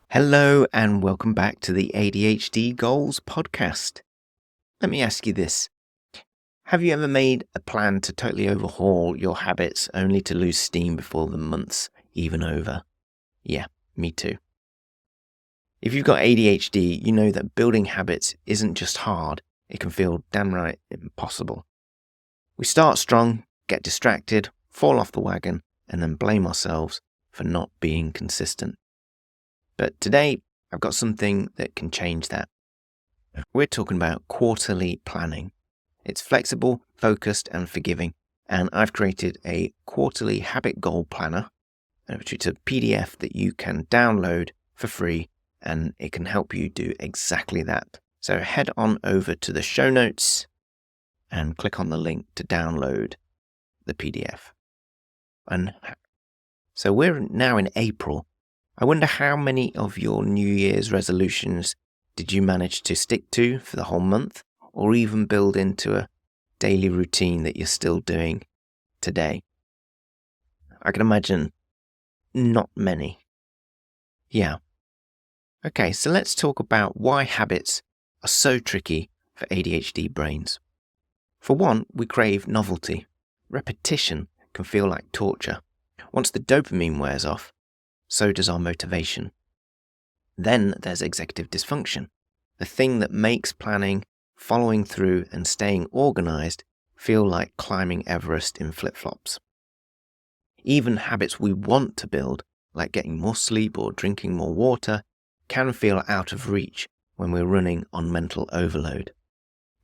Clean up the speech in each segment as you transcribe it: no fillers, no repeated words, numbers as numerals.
Hello and welcome back to the ADHD Goals podcast. Let me ask you this. Have you ever made a plan to totally overhaul your habits only to lose steam before the month's even over? Yeah, me too. If you've got ADHD, you know that building habits isn't just hard, it can feel damn right impossible. We start strong, get distracted, fall off the wagon, and then blame ourselves for not being consistent. But today, I've got something that can change that. We're talking about quarterly planning. It's flexible, focused, and forgiving. And I've created a quarterly habit goal planner, which is a PDF that you can download for free, and it can help you do exactly that. So head on over to the show notes and click on the link to download the PDF. And so we're now in April. I wonder how many of your New Year's resolutions did you manage to stick to for the whole month, or even build into a daily routine that you're still doing today? I can imagine not many. Yeah. Okay, so let's talk about why habits are so tricky for ADHD brains. For one, we crave novelty. Repetition can feel like torture. Once the dopamine wears off, so does our motivation. Then there's executive dysfunction, the thing that makes planning, following through, and staying organized feel like climbing Everest in flip-flops. Even habits we want to build, like getting more sleep or drinking more water, can feel out of reach when we're running on mental overload.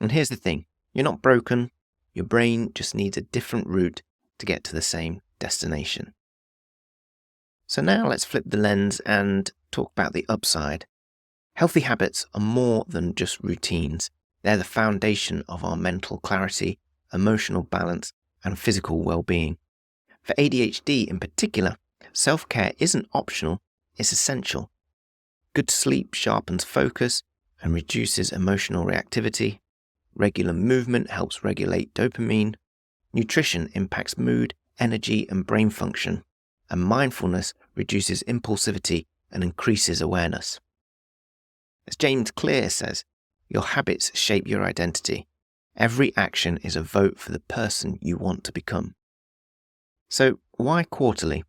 And here's the thing, you're not broken, your brain just needs a different route to get to the same destination. So now let's flip the lens and talk about the upside. Healthy habits are more than just routines. They're the foundation of our mental clarity, emotional balance, and physical well-being. For ADHD in particular, self-care isn't optional, it's essential. Good sleep sharpens focus and reduces emotional reactivity. Regular movement helps regulate dopamine. Nutrition impacts mood, energy, and brain function. And mindfulness reduces impulsivity and increases awareness. As James Clear says, your habits shape your identity. Every action is a vote for the person you want to become. So why quarterly?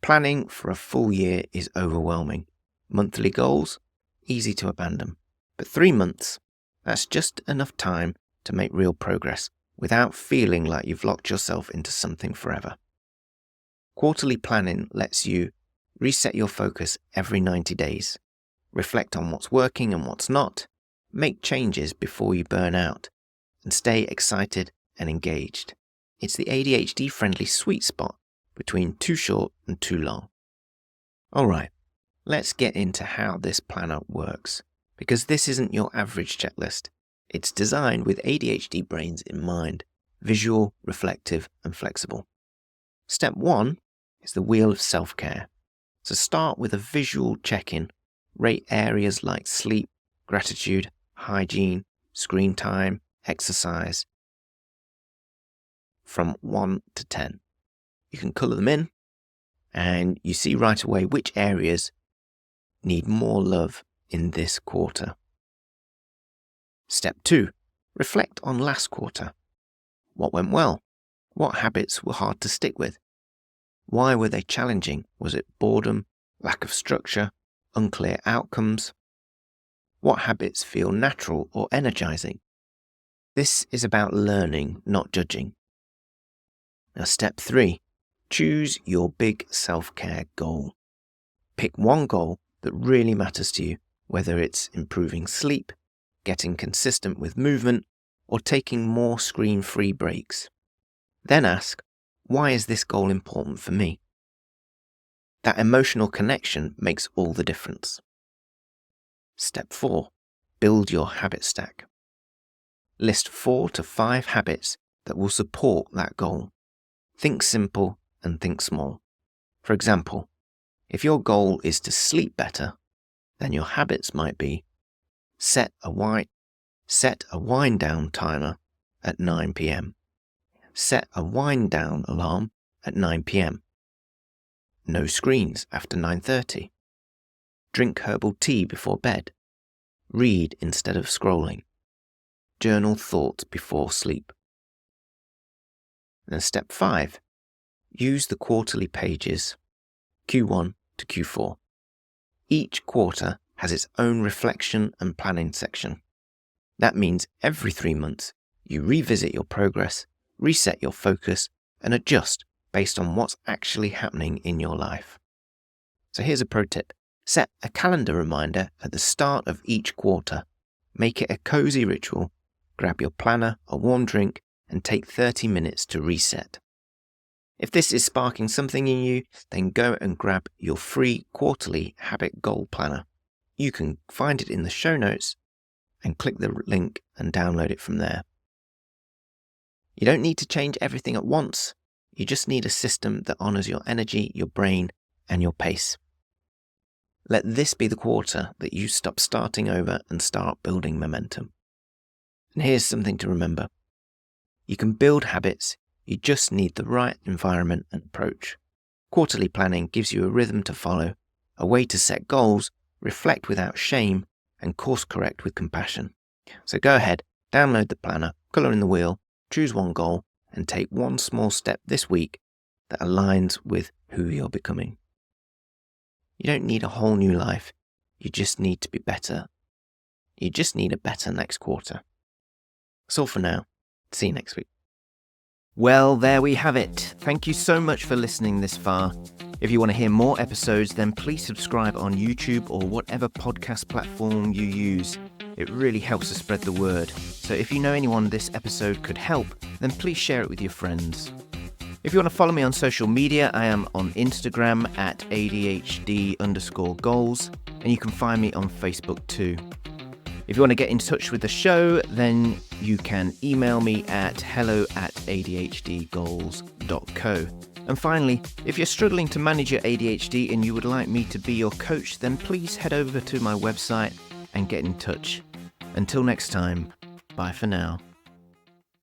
Planning for a full year is overwhelming. Monthly goals? Easy to abandon. But 3 months? That's just enough time to make real progress without feeling like you've locked yourself into something forever. Quarterly planning lets you reset your focus every 90 days, reflect on what's working and what's not, make changes before you burn out, and stay excited and engaged. It's the ADHD-friendly sweet spot between too short and too long. Alright, let's get into how this planner works, because this isn't your average checklist. It's designed with ADHD brains in mind, visual, reflective, and flexible. Step 1 is the wheel of self-care. So start with a visual check-in. Rate areas like sleep, gratitude, hygiene, screen time, exercise from 1 to 10. You can colour them in, and you see right away which areas need more love in this quarter. Step 2. Reflect on last quarter. What went well? What habits were hard to stick with? Why were they challenging? Was it boredom, lack of structure, unclear outcomes? What habits feel natural or energizing? This is about learning, not judging. Now, step 3. Choose your big self-care goal. Pick one goal that really matters to you, whether it's improving sleep, getting consistent with movement, or taking more screen-free breaks. Then ask, why is this goal important for me? That emotional connection makes all the difference. Step 4. Build your habit stack. List 4 to 5 habits that will support that goal. Think simple and think small. For example, if your goal is to sleep better, then your habits might be set a wind down timer at 9 p.m. set a wind down alarm at 9 p.m. No screens after 9:30. Drink herbal tea before bed. Read instead of scrolling. Journal thoughts before sleep. And step 5. Use the quarterly pages, Q1 to Q4. Each quarter has its own reflection and planning section. That means every 3 months, you revisit your progress, reset your focus, and adjust based on what's actually happening in your life. So here's a pro tip. Set a calendar reminder at the start of each quarter. Make it a cozy ritual. Grab your planner, a warm drink, and take 30 minutes to reset. If this is sparking something in you, then go and grab your free quarterly habit goal planner. You can find it in the show notes and click the link and download it from there. You don't need to change everything at once. You just need a system that honors your energy, your brain, and your pace. Let this be the quarter that you stop starting over and start building momentum. And here's something to remember. You can build habits, you just need the right environment and approach. Quarterly planning gives you a rhythm to follow, a way to set goals, reflect without shame, and course correct with compassion. So go ahead, download the planner, colour in the wheel, choose one goal, and take one small step this week that aligns with who you're becoming. You don't need a whole new life. You just need to be better. You just need a better next quarter. That's all for now. See you next week. Well, there we have it. Thank you so much for listening this far. If you want to hear more episodes, then please subscribe on YouTube or whatever podcast platform you use. It really helps to spread the word. So if you know anyone this episode could help, then please share it with your friends. If you want to follow me on social media, I am on Instagram at ADHD_goals, and you can find me on Facebook too. If you want to get in touch with the show, then you can email me at hello@adhdgoals.co. And finally, if you're struggling to manage your ADHD and you would like me to be your coach, then please head over to my website and get in touch. Until next time, bye for now.